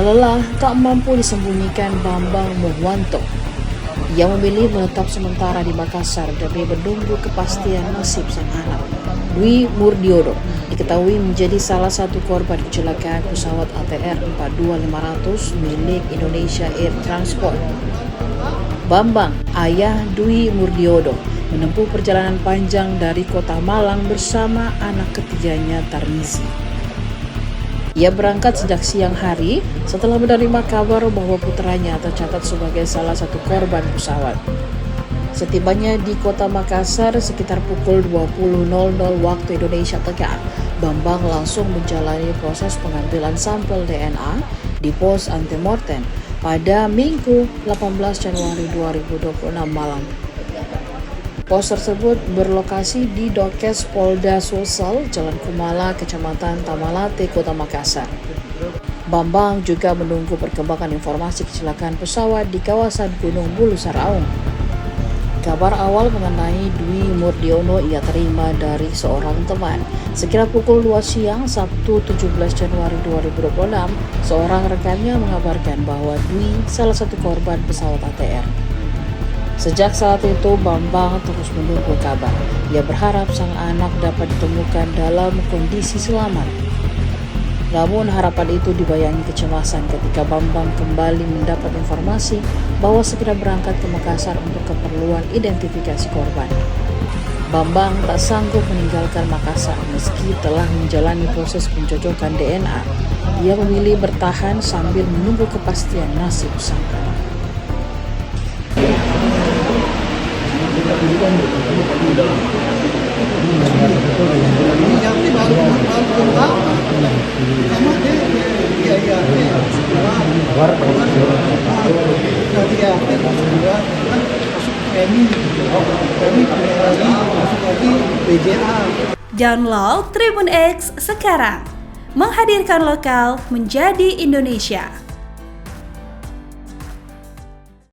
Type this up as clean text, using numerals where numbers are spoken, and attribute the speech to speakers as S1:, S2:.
S1: lelah tak mampu disembunyikan Bambang Muhwanto. Ia memilih menetap sementara di Makassar demi menunggu kepastian nasib sang anak. Dwi Murdiono diketahui menjadi salah satu korban kecelakaan pesawat ATR 42500 milik Indonesia Air Transport. Bambang, ayah Dwi Murdiono, menempuh perjalanan panjang dari kota Malang bersama anak ketiganya Tarmizi. Ia berangkat sejak siang hari setelah menerima kabar bahwa putranya tercatat sebagai salah satu korban pesawat. Setibanya di kota Makassar sekitar pukul 20.00 waktu Indonesia Tengah, Bambang langsung menjalani proses pengambilan sampel DNA di pos antemortem pada Minggu 18 Januari 2026 malam. Pos tersebut berlokasi di Dokes Polda Sulsel, Jalan Kumala, Kecamatan Tamalate, Kota Makassar. Bambang juga menunggu perkembangan informasi kecelakaan pesawat di kawasan Gunung Bulu Saraung. Kabar awal mengenai Dwi Murdiono ia terima dari seorang teman. Sekira pukul 2 siang Sabtu 17 Januari 2026, seorang rekannya mengabarkan bahwa Dwi salah satu korban pesawat ATR. Sejak saat itu, Bambang terus menunggu kabar. Ia berharap sang anak dapat ditemukan dalam kondisi selamat. Namun harapan itu dibayangi kecemasan ketika Bambang kembali mendapat informasi bahwa segera berangkat ke Makassar untuk keperluan identifikasi korban. Bambang tak sanggup meninggalkan Makassar meski telah menjalani proses pencocokan DNA. Ia memilih bertahan sambil menunggu kepastian nasib sang anak.
S2: Download Tribun X sekarang, menghadirkan lokal menjadi Indonesia.